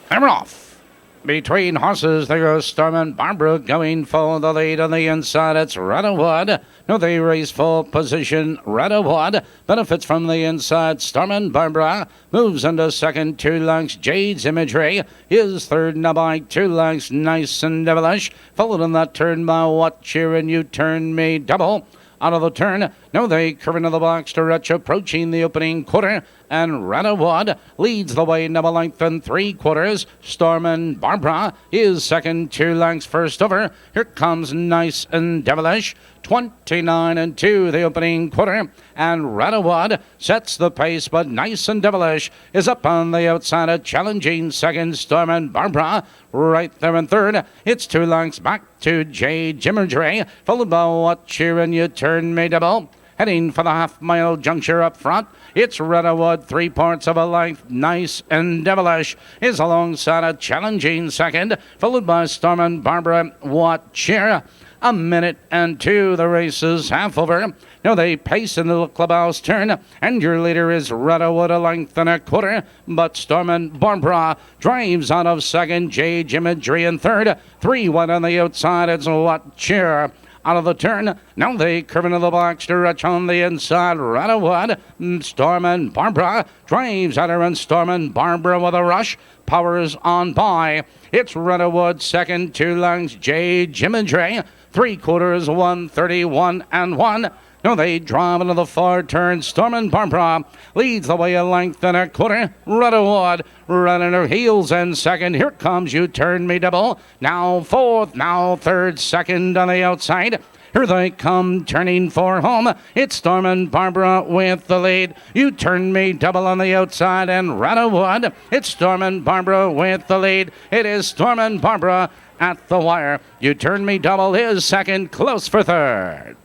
And we're off. Between horses, there goes Storm and Barbara going for the lead on the inside. It's Redwood. No, they race full position. Redwood benefits from the inside. Storm and Barbara moves into second. 2 lengths. Jade's Imagery is third now by 2 lengths. Nice and Devilish. Followed in that turn by What Cheer and You Turn Me Double. Out of the turn, no, they curve into the box stretch, approaching the opening quarter, and Redwood leads the way, double length and 3/4. Storm and Barbara is second, 2 lengths first over. Here comes Nice and Devilish, 29 and 2 the opening quarter, and Redwood sets the pace, but Nice and Devilish is up on the outside, a challenging second. Storm and Barbara right there in third. It's 2 lengths back to Jade Imagery, followed by What Cheer and You Turn Me Double. Heading for the half-mile juncture up front, it's Redwood, 3/4 of a length. Nice and Devilish is alongside a challenging second, followed by Storm and Barbara. What Cheer. 1:02 the race is half over. Now they pace into the clubhouse turn, and your leader is Redwood, 1.25 lengths, but Storm and Barbara drives out of second. Jade Imagery in third. 3-1 on the outside. It's What Cheer. Out of the turn, now they curve into the box stretch on the inside. Redwood, Storm and Barbara drives at her, and Storm and Barbara with a rush powers on by. It's Redwood second, 2 lengths. Jade Imagery, 3/4, 1:31 and 1. No, they drive into the far turn. Storm and Barbara leads the way, 1.25 lengths. Redwood right on her heels and second. Here comes You Turn Me Double. Now fourth, now third, second on the outside. Here they come, turning for home. It's Storm and Barbara with the lead. You Turn Me Double on the outside, and Redwood. It's Storm and Barbara with the lead. It is Storm and Barbara at the wire. You Turn Me Double is second, close for third.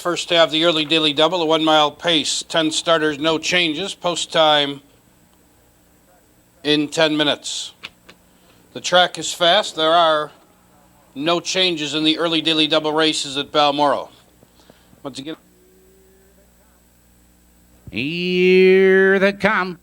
First to have the early daily double, a 1 mile pace, 10 starters, no changes. Post time in 10 minutes. The track is fast. There are no changes in the early daily double races at Balmoral. Once again, here they come.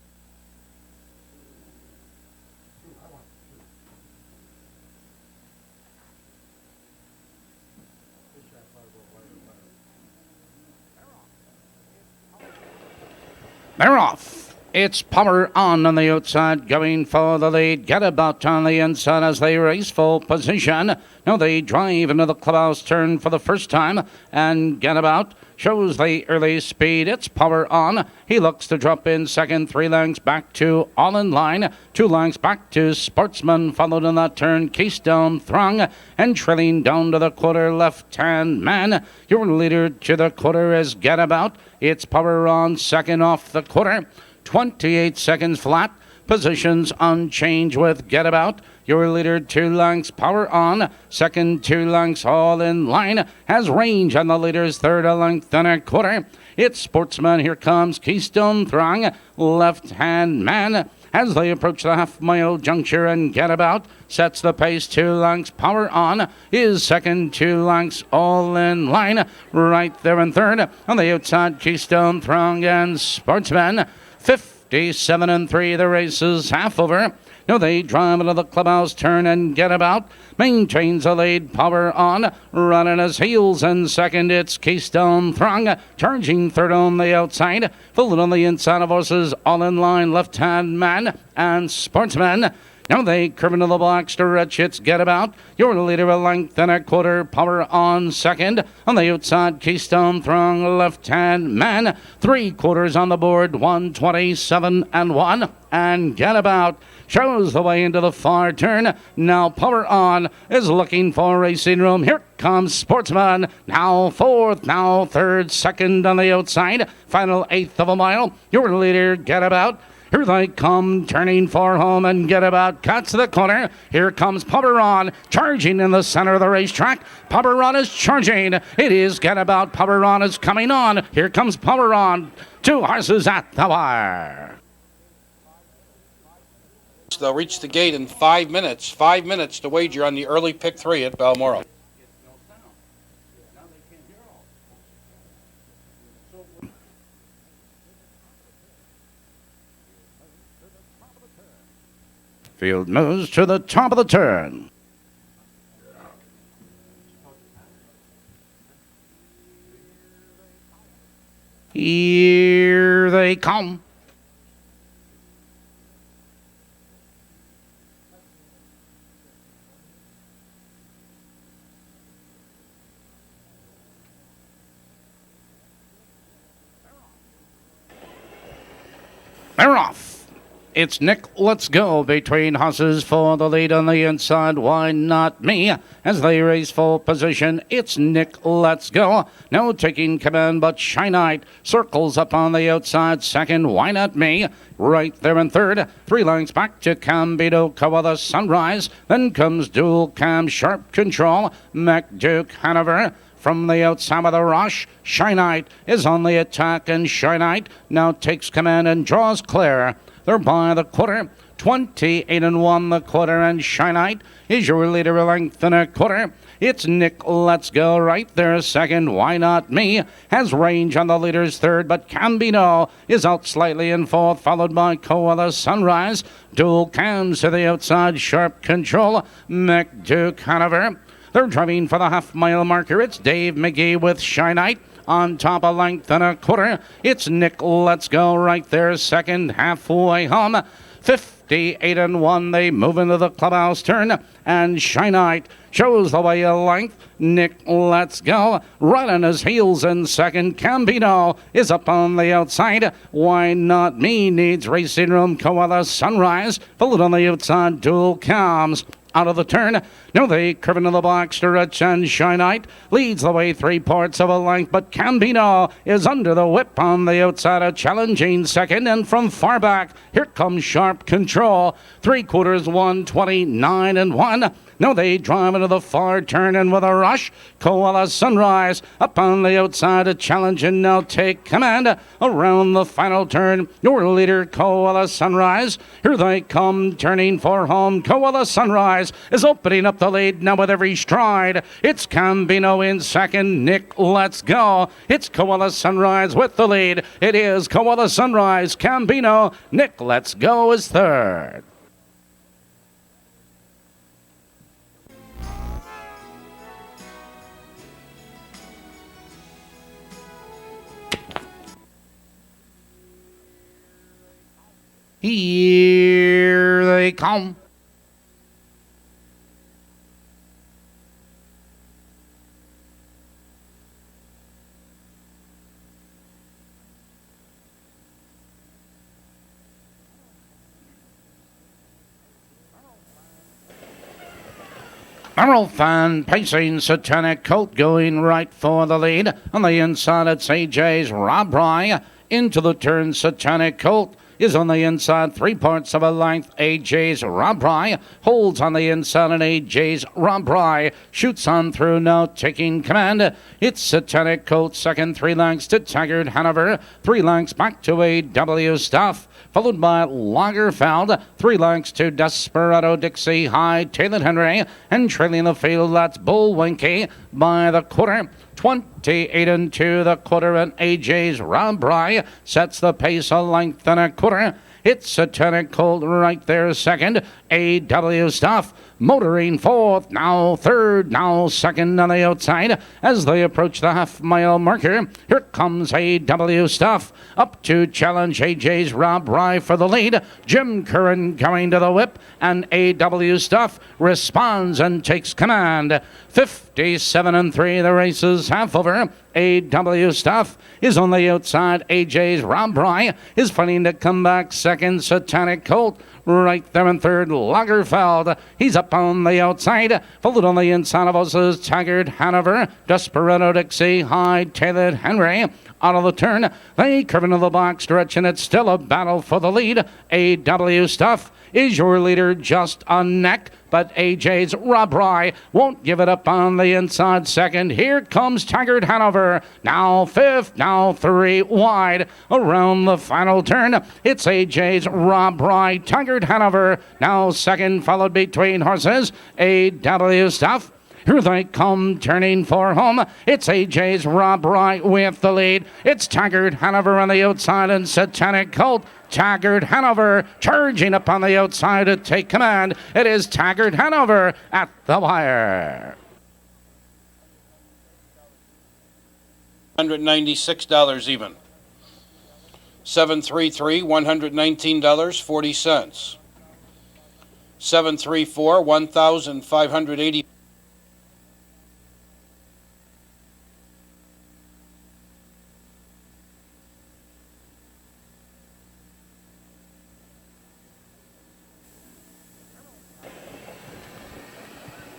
They're off. It's Power on the outside, going for the lead. Get about on the inside as they race full position. Now they drive into the clubhouse turn for the first time, and Get About shows the early speed. It's Power on. He looks to drop in second, 3 lengths back to All in Line. 2 lengths back to Sportsman, followed in that turn Keystone Throng, and trailing down to the quarter left-hand man. Your leader to the quarter is Get About. It's Power on second off the quarter. 28 seconds flat. Positions unchanged with Get About. Your leader 2 lengths, Power on. Second 2 lengths, All in Line. Has range on the leader's third, 1.25 lengths. It's Sportsman. Here comes Keystone Throng. Left-hand man. As they approach the half-mile juncture, and Get About sets the pace. 2 lengths, Power on is second. 2 lengths, All in Line. Right there in third. On the outside, Keystone Throng and Sportsman. 57 and 3, the race is half over. Now they drive into the clubhouse turn, and Get About maintains a lead. Power on, running his heels, and second it's Keystone Throng, charging third on the outside. Followed on the inside of horses, All in Line, left-hand man, and Sportsman. Now they curve into the box stretch. It's Get About. Your leader, 1.25 lengths. Power on second. On the outside, Keystone Throng, left-hand man. 3/4 on the board, 1:27 and 1. And Get About shows the way into the far turn. Now Power on is looking for racing room. Here comes Sportsman. Now fourth, now third, second on the outside. Final 1/8 of a mile. Your leader, Get About. Here they come, turning for home, and Get About cuts the corner. Here comes Power on, charging in the center of the racetrack. Power on is charging. It is Get About. Power on is coming on. Here comes Power on. 2 horses at the wire. they'll reach the gate in 5 minutes. 5 minutes to wager on the early pick 3 at Balmoral. Field moves to the top of the turn. Here they come. They're off. It's Nick, let's go, between horses for the lead on the inside. Why not me? As they race for position, it's Nick, let's go. No taking command, but Shynite circles up on the outside. Second, why not me? Right there in third. 3 lengths back to Cambino, Koala Sunrise. Then comes Dual Cam, Sharp Control, MacDuke Hanover. From the outside of the rush, Shynite is on the attack, and Shynite now takes command and draws clear. They're by the quarter, 28-1 the quarter, and Shynite is your leader, a length and a quarter. It's Nick, let's go, right there second. Why not me? Has range on the leader's third, but Cambino is out slightly in fourth, followed by Koala Sunrise. Dual Cams to the outside, Sharp Control, MacDuke Hanover. They're driving for the half-mile marker. It's Dave McGee with Shynite. On top, a length and a quarter. It's Nick, let's go, right there second, halfway home. 58-1, they move into the clubhouse turn, and Shynite shows the way a length. Nick, let's go, right on his heels in second. Cambino is up on the outside. Why not me? Needs racing room. Koala Sunrise, followed on the outside. Dual Cams out of the turn. No, they curve into the box stretch, and Shynite leads the way 3/4 of a length, but Cambino is under the whip on the outside, a challenging second, and from far back, here comes Sharp Control. 3/4, 129-1. No, they drive into the far turn, and with a rush, Koala Sunrise up on the outside, a challenge, and now take command around the final turn. Your leader, Koala Sunrise. Here they come, turning for home. Koala Sunrise is opening up the lead now with every stride. It's Cambino in second. Nick, let's go. It's Koala Sunrise with the lead. It is Koala Sunrise. Cambino. Nick, let's go is third. Here they come. Emerald Fan pacing Satanic Colt going right for the lead. On the inside, it's AJ's Rob Rye. Into the turn, Satanic Colt is on the inside, 3/4 of a length. AJ's Rob Rye holds on the inside, and AJ's Rob Rye shoots on through now, taking command. It's Satanic Colt second, 3 lengths to Taggart Hanover, 3 lengths back to AW Stuff, followed by Lagerfeld, 3 lengths to Desperado Dixie High, Taylor Henry, and trailing the field, that's Bullwinky by the quarter. 28-2 the quarter, and AJ's Rob Rye sets the pace, a length and a quarter. It's Satanic Colt right there second. AW Stuff motoring fourth, now third, now second on the outside as they approach the half-mile marker. Here comes AW Stuff up to challenge AJ's Rob Rye for the lead. Jim Curran going to the whip, and AW Stuff responds and takes command. 57-3, the race is half over. AW Stuff is on the outside. AJ's Rob Rye is fighting to come back second. Satanic Colt right there in third. Lagerfeld, he's up on the outside. Followed on the inside of us is Taggart Hanover, Desperado Dixie High, Taylor Henry. Out of the turn, they curve into the box stretch, and it's still a battle for the lead. AW Stuff is your leader, just a neck, but AJ's Rob Rye won't give it up on the inside second. Here comes Taggart Hanover, now fifth, now 3 wide around the final turn. It's AJ's Rob Rye, Taggart Hanover, now second, followed between horses. AW Stuff. Here they come, turning for home. It's AJ's Rob Wright with the lead. It's Taggart Hanover on the outside and Satanic Colt. Taggart Hanover charging up on the outside to take command. It is Taggart Hanover at the wire. $196 even. 733, $119.40. 734, $1,580.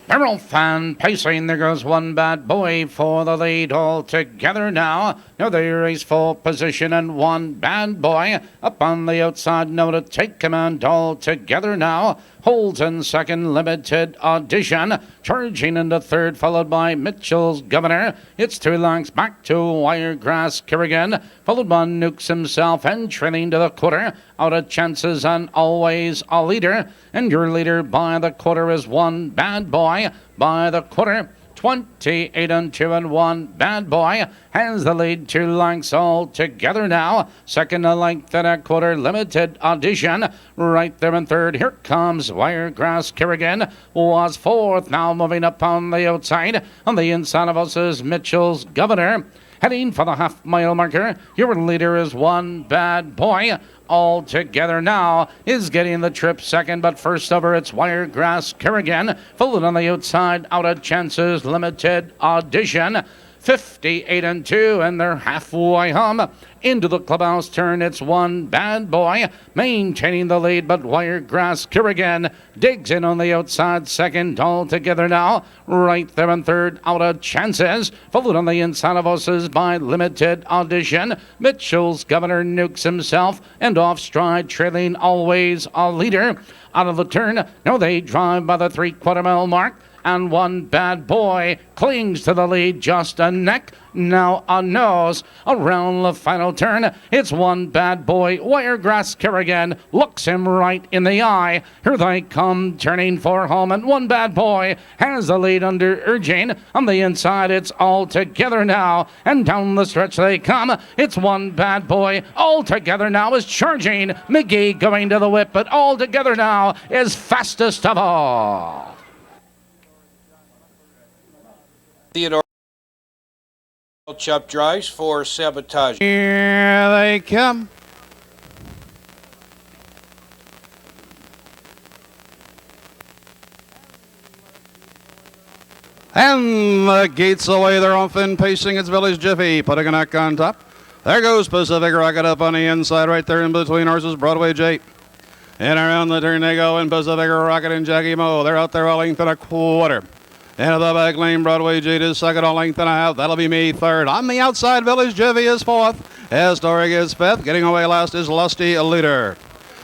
Barrel fan pacing, there goes one bad boy for the lead all together now. Now they race full position and one bad boy up on the outside now to take command all together now. Holds in second, Limited Audition. Charging into third, followed by Mitchell's Governor. It's 2 lengths back to Wiregrass Kerrigan, followed by Nukes himself and trailing to the quarter. Out of Chances and Always a Leader. And your leader by the quarter is one bad boy. By the quarter, 28 and 2 and 1 bad boy has the lead 2 lengths all together now. Second a length and a quarter, Limited Audition. Right there in third, here comes Wiregrass Kerrigan. Was fourth, now moving up on the outside. On the inside of us is Mitchell's Governor. Heading for the half-mile marker, your leader is one bad boy. All together now is getting the trip second, but first over it's Wiregrass Kerrigan. Followed on the outside, Out of Chances, Limited Audition. 58 and 2, and they're halfway home. Into the clubhouse turn, it's one bad boy maintaining the lead, but Wiregrass Kerrigan digs in on the outside second. All together now, right there in third, Out of Chances. Followed on the inside of us is by Limited Audition. Mitchell's Governor Nukes himself, and off stride, trailing Always a Leader. Out of the turn, now they drive by the 3/4 mile mark. And one bad boy clings to the lead, just a neck, now a nose. Around the final turn, it's one bad boy. Wiregrass Kerrigan looks him right in the eye. Here they come, turning for home, and one bad boy has the lead under urging. On the inside, it's all together now, and down the stretch they come. It's one bad boy. All together now is charging. McGee going to the whip, but all together now is fastest of all. Theodore Chop drives for Sabotage. Here they come. And the gates away, they're off in pacing. It's Village Jiffy putting a neck on top. There goes Pacific Rocket up on the inside right there in between horses, Broadway J. And around the turn they go, and Pacific Rocket and Jackie Moe. They're out there a length and a quarter. Into the back lane, Broadway Jade is second, a length and a half. That'll be me third. On the outside, Village Jiffy is fourth. Historic is fifth. Getting away last is Lusty Leader.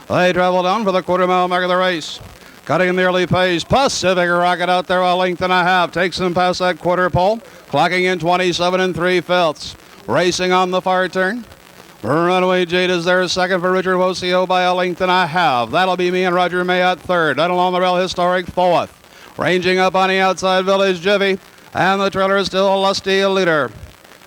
They travel down for the 1/4 mile mark of the race. Cutting in the early pace. Pacific Rocket out there a length and a half. Takes them past that quarter pole. Clocking in 27 3/5. Racing on the far turn. Runaway Jade is there second for Richard Wocio by a length and a half. That'll be me and Roger Mayotte third. Down along the rail, Historic fourth. Ranging up on the outside, Village Jiffy, and the trailer is still a Lusty Leader.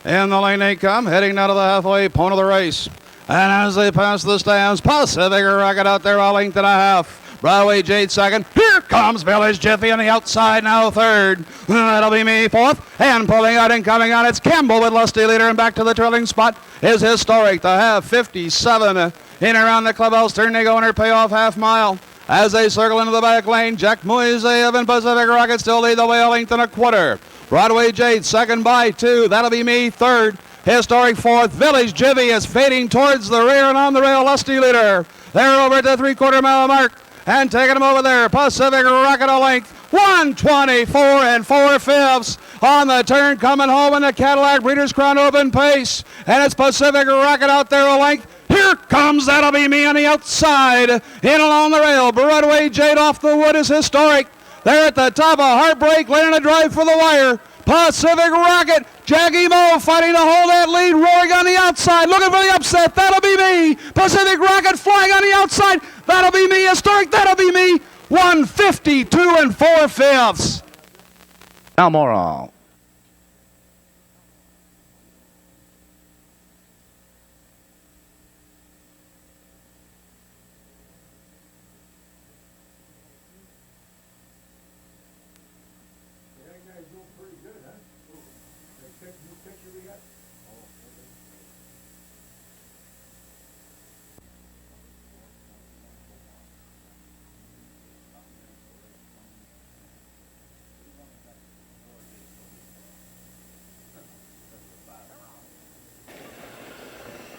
In the lane they come, heading down to the halfway point of the race. And as they pass the stands, Pacific Rocket out there a length and a half. Broadway Jade second. Here comes Village Jiffy on the outside, now third. That'll be me fourth. And pulling out and coming on, it's Campbell with Lusty Leader, and back to the trailing spot is Historic. The half 57 in around the clubhouse turn. They go in her payoff half mile. As they circle into the back lane, Jack Moiseyev and Pacific Rocket still lead the way a length and a quarter. Broadway Jade second by 2. That'll be me third. Historic fourth. Village Jiffy is fading towards the rear, and on the rail, Lusty Leader. They're over at the 3/4 mile mark and taking them over there. Pacific Rocket a length. 124 4/5 on the turn, coming home in the Cadillac Breeders' Crown Open pace. And it's Pacific Rocket out there a length. Here comes, that'll be me on the outside. In along the rail, Broadway Jade off the wood is Historic. They're at the top of Heartbreak, laying a drive for the wire. Pacific Rocket, Jackie Moe fighting to hold that lead, roaring on the outside, looking for the upset. That'll be me. Pacific Rocket flying on the outside. That'll be me. Historic, that'll be me. 152 4/5. Balmoral.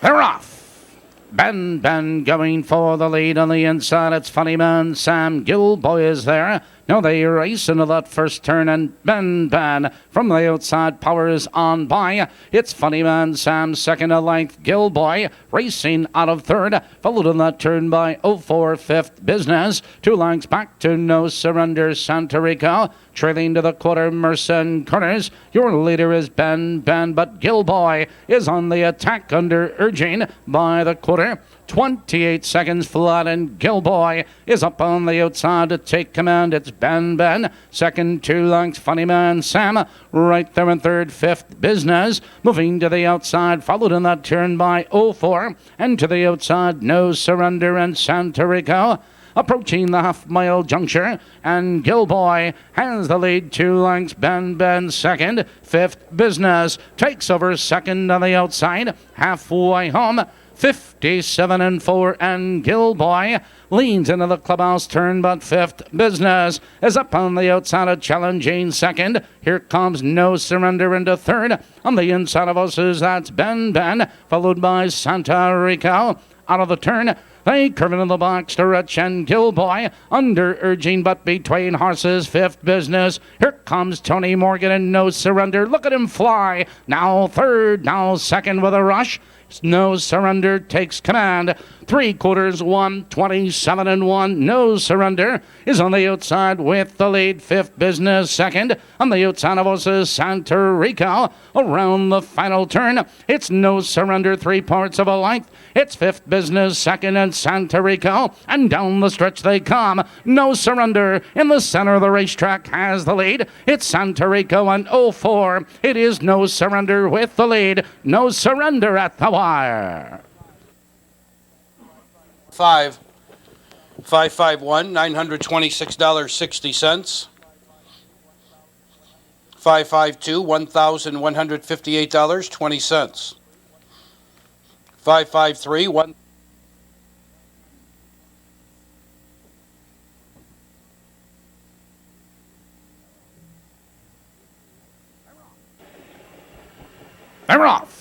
They're off. Ben going for the lead on the inside. It's Funny Man Sam Gilboy is there. Now they race into that first turn, and Ben from the outside powers on by. It's Funny Man Sam second a length. Gilboy racing out of third, followed in that turn by 04 fifth Business. 2 lengths back to No Surrender Santa Rica. Trailing to the quarter, Merson Corners. Your leader is Ben, but Gilboy is on the attack under urging by the quarter. 28 seconds flat, and Gilboy is up on the outside to take command. It's Ben. Second, 2 lengths, Funny Man Sam. Right there in third, fifth Business. Moving to the outside, followed in that turn by 04. And to the outside, No Surrender and Santa Rica. Approaching the half-mile juncture, and Gilboy has the lead. 2 lengths, Ben second. Fifth Business takes over second on the outside. Halfway home, 57-4, and Gilboy leans into the clubhouse turn, but fifth Business is up on the outside of challenging second. Here comes No Surrender into third. On the inside of us is that's Ben, followed by Santa Rica. Out of the turn, they curve into the box to Rich and Gilboy. Under urging, but between horses, fifth Business. Here comes Tony Morgan and No Surrender. Look at him fly. Now third, now second with a rush. No Surrender takes command. 3/4, 1:27-1. No Surrender is on the outside with the lead. Fifth Business second. On the outside of us is Santa Rica. Around the final turn, it's No Surrender, 3 parts of a length. It's fifth Business second and Santa Rica. And down the stretch they come. No Surrender in the center of the racetrack has the lead. It's Santa Rica and 04. It is No Surrender with the lead. No Surrender at the wire. 551, $926.60. 552, $1,158.20. 553, one. They're off.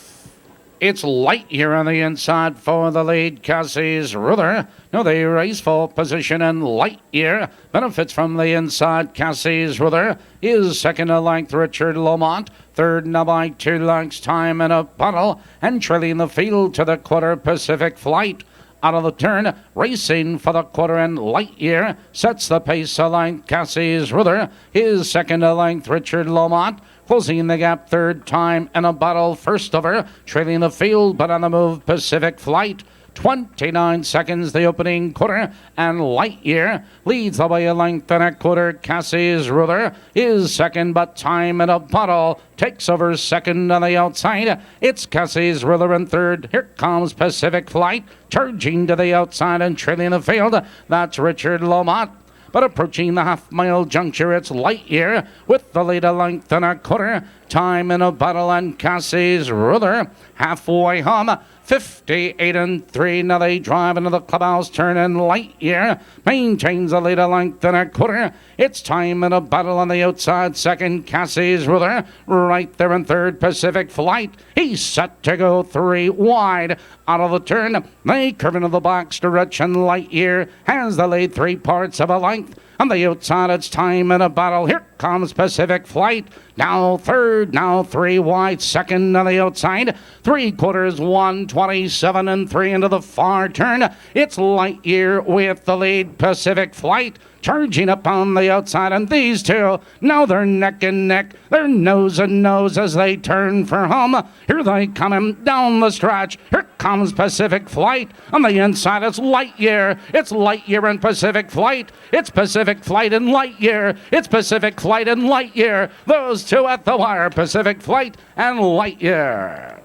It's Light here on the inside for the lead. Cassie's Ruther. No, they race for position, and Light Year benefits from the inside. Cassie's Ruther is second a length. Richard Lomont. Third now by 2 lengths. Time in a Bottle. And trailing the field to the quarter, Pacific Flight. Out of the turn, racing for the quarter, and Light Year sets the pace a length. Cassie's Ruther is second a length. Richard Lomont closing the gap, third Time in a Bottle. First over, trailing the field, but on the move, Pacific Flight. 29 seconds the opening quarter, and Light Year leads the way a length and a quarter. Cassie's Ruther is second, but Time in a Bottle takes over second on the outside. It's Cassie's Ruther in third. Here comes Pacific Flight charging to the outside and trailing the field. That's Richard Lomont. But approaching the half-mile juncture, it's Light Year with the lead a length and a quarter. Time in a Bottle and Cassie's Ruther halfway home. 58-3. Now they drive into the clubhouse turn, and Light Year maintains the lead a length and a quarter. It's Time in a Bottle on the outside. Second, Cassie's Ruther. Right there in third, Pacific Flight. He's set to go 3 wide. Out of the turn, they curve into the box to Rich, and Light Year has the lead 3 parts of a length. On the outside, it's Time in a Bottle. Here comes Pacific Flight. Now third, now 3 wide. Second on the outside. 3/4, 1:27-3 into the far turn. It's Light Year with the lead. Pacific Flight charging up on the outside, and these two, now they're neck and neck. They're nose and nose as they turn for home. Here they come down the stretch. Here comes Pacific Flight. On the inside, it's Lightyear. It's Lightyear and Pacific Flight. It's Pacific Flight and Lightyear. It's Pacific Flight and Lightyear. Those two at the wire, Pacific Flight and Lightyear.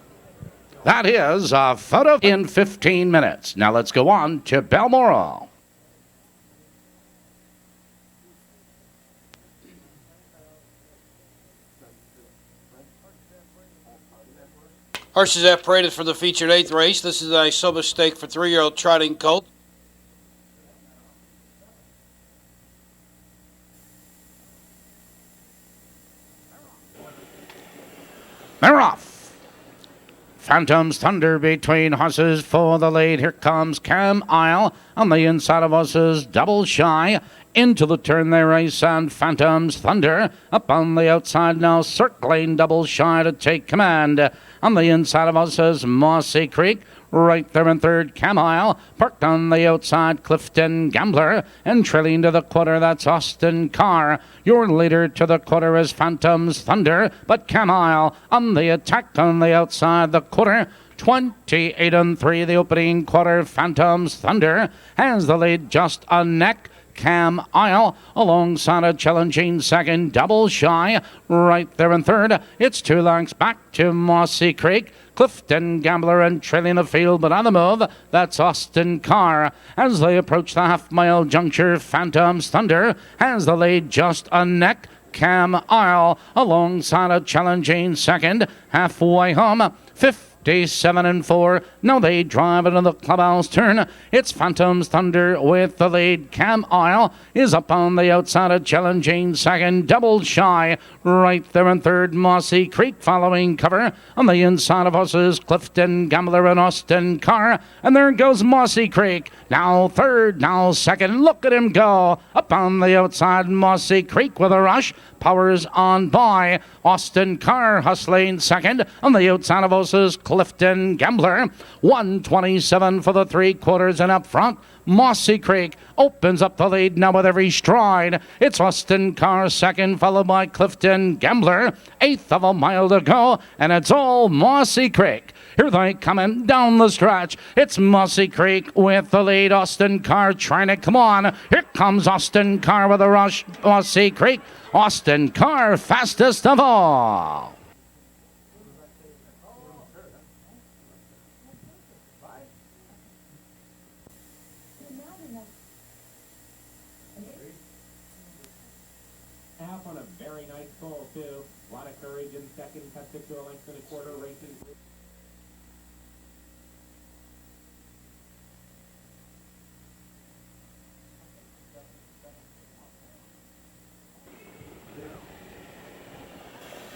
That is a photo in 15 minutes. Now let's go on to Balmoral. Horses have paraded for the featured 8th race. This is a Soba stake for 3-year-old trotting colt. They're off. Phantom's Thunder between horses for the lead. Here comes Cam Isle on the inside of horses Double Shy. Into the turn they race, and Phantom's Thunder up on the outside now, circling Double Shy to take command. On the inside of us is Mossy Creek. Right there in third, Cam Isle. Parked on the outside, Clifton Gambler. And trailing to the quarter, that's Austin Carr. Your leader to the quarter is Phantom's Thunder. But Cam Isle on the attack on the outside, the quarter. 28-3, the opening quarter. Phantom's Thunder has the lead just a neck. Cam Isle alongside a challenging second, Double Shy. Right there in third, it's 2 lengths back to Mossy Creek. Clifton Gambler and trailing the field, but on the move, that's Austin Carr. As they approach the half-mile juncture, Phantom's Thunder has the lead just a neck. Cam Isle alongside a challenging second, halfway home, 57-4. Now they drive into the clubhouse turn. It's Phantom's Thunder with the lead. Cam Isle is up on the outside, a challenging second. Double Shy right there in third. Mossy Creek following cover. On the inside of horses, Clifton Gambler and Austin Carr. And there goes Mossy Creek. Now third, now second. Look at him go. Up on the outside, Mossy Creek with a rush. Powers on by. Austin Carr hustling second. On the outside of horses, Clifton Gambler. 127 for the 3/4 and up front. Mossy Creek opens up the lead now with every stride. It's Austin Carr second, followed by Clifton Gambler. 1/8 of a mile to go, and it's all Mossy Creek. Here they coming down the stretch. It's Mossy Creek with the lead. Austin Carr trying to come on. Here comes Austin Carr with a rush. Mossy Creek. Austin Carr fastest of all. Half on a very nice pull, too. A lot of courage in second, cut 6 to a length and a quarter, racing.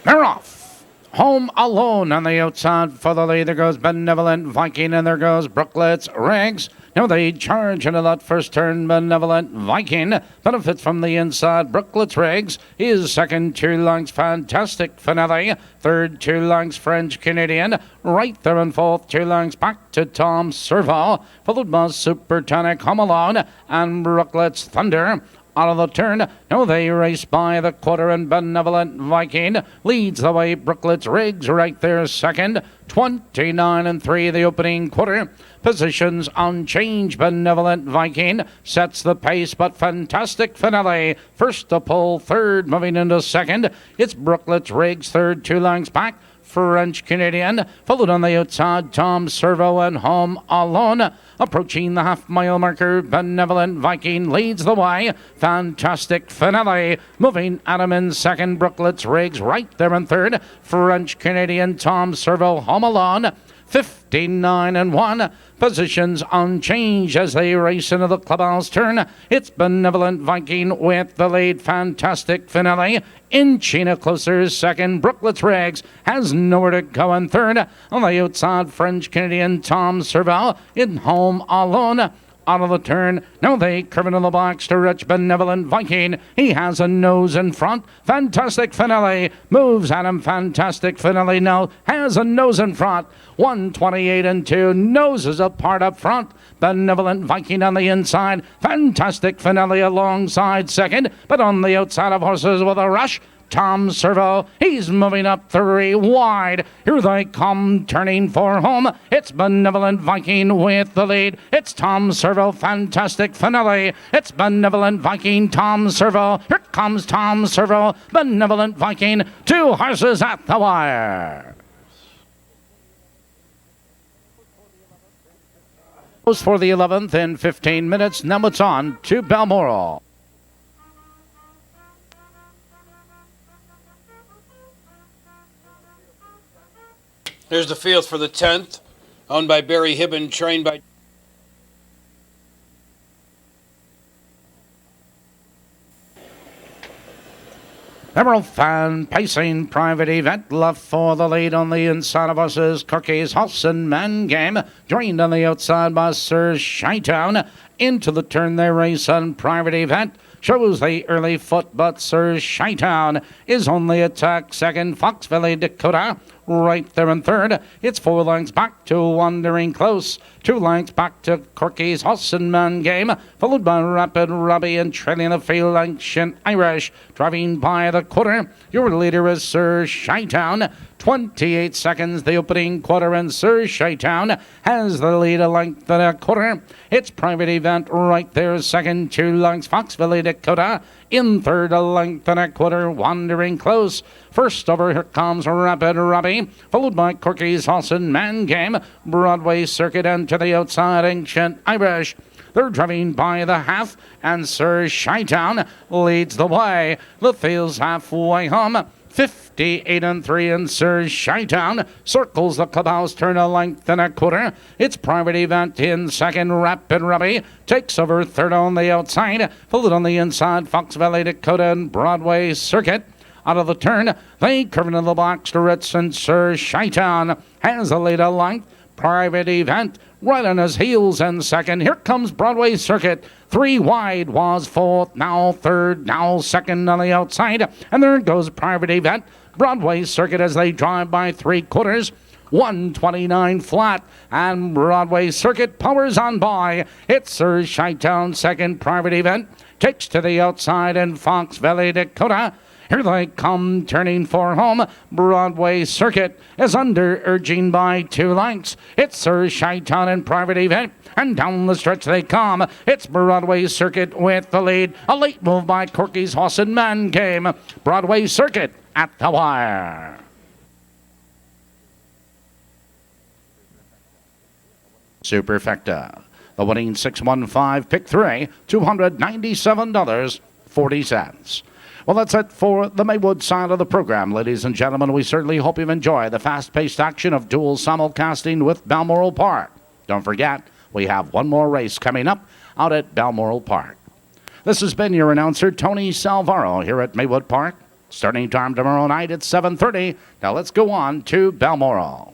They're off. Home Alone on the outside for the lead. There goes Benevolent Viking, and there goes Brooklet's Riggs. Now they charge into that first turn. Benevolent Viking benefits from the inside. Brooklet's Riggs is second, 2 lengths. Fantastic Finale. Third, 2 lengths. French Canadian. Right there in fourth, 2 lengths back to Tom Servo. Followed by Supertonic Home Alone and Brooklet's Thunder. Out of the turn, now they race by the quarter, and Benevolent Viking leads the way. Brooklet's Riggs right there second. 29-3 the opening quarter. Positions on change. Benevolent Viking sets the pace, but Fantastic Finale first to pole, third moving into second. It's Brooklet's Riggs third, 2 lengths back. French Canadian, followed on the outside, Tom Servo and Home Alone. Approaching the half-mile marker, Benevolent Viking leads the way. Fantastic Finale moving at him in second. Brooklet's Riggs right there in third. French Canadian, Tom Servo, Home Alone. 59-1. Positions unchanged as they race into the clubhouse turn. It's Benevolent Viking with the lead. Fantastic Finale inching a closer second. Brooklet's Riggs has nowhere to go in third. On the outside, French Canadian Tom Serval in Home Alone. Out of the turn, now they curve into the box to reach Benevolent Viking. He has a nose in front. Fantastic Finale moves at him. Fantastic Finale now has a nose in front. 128-2, noses apart up front. Benevolent Viking on the inside. Fantastic Finale alongside second, but on the outside of horses with a rush. Tom Servo. He's moving up 3 wide. Here they come, turning for home. It's Benevolent Viking with the lead. It's Tom Servo, Fantastic Finale. It's Benevolent Viking, Tom Servo. Here comes Tom Servo, Benevolent Viking. 2 horses at the wire. For the 11th in 15 minutes. Now it's on to Balmoral. Here's the field for the 10th, owned by Barry Hibben, trained by Emerald Fan pacing private event left for the lead on the inside of us is Cookies Hoss and Man Game, joined on the outside by Sir Shytown. Into the turn they race on private event. Shows the early foot, but Sir Shytown is on the attack. Second, Fox Valley Dakota right there in third. It's 4 lengths back to Wandering Close. 2 lengths back to Corky's Hoss and Man Game, followed by Rapid Robbie and trailing the field Ancient Irish. Driving by the quarter, your leader is Sir Shytown. 28 seconds the opening quarter, and Sir Shytown has the lead a length and a quarter. It's private event right there. Second, 2 lengths Fox Valley Dakota. In third, a length and a quarter, Wandering Close. First over, here comes Rapid Robbie, followed by Corky's Hoss and Man Game, Broadway Circuit, and to the outside, Ancient Irish. They're driving by the half, and Sir Shytown leads the way. The field's halfway home. 58 and 3, and Sir Shytown circles the clubhouse, turn a length and a quarter. It's private event in second. Rapid Robbie takes over third on the outside, followed on the inside Fox Valley Dakota and Broadway Circuit. Out of the turn, they curve into the box to Ritz, and Sir Shytown has the lead a length. Private event right on his heels in second. Here comes Broadway Circuit. 3 wide was fourth, now third, now second on the outside. And there goes Private Event. Broadway Circuit as they drive by 3/4. 129 flat, and Broadway Circuit powers on by. It's Sir Shytown second. Private Event takes to the outside, and Fox Valley Dakota. Here they come, turning for home. Broadway Circuit is under, urging by 2 lengths. It's Sir Shytown and Private Event, and down the stretch they come. It's Broadway Circuit with the lead. A late move by Corky's Hoss and Man Game. Broadway Circuit at the wire. Superfecta. The winning 615, pick 3, $297.40. Well, that's it for the Maywood side of the program, ladies and gentlemen. We certainly hope you've enjoyed the fast-paced action of dual simulcasting with Balmoral Park. Don't forget, we have one more race coming up out at Balmoral Park. This has been your announcer, Tony Salvaro, here at Maywood Park. Starting time tomorrow night at 7:30. Now let's go on to Balmoral.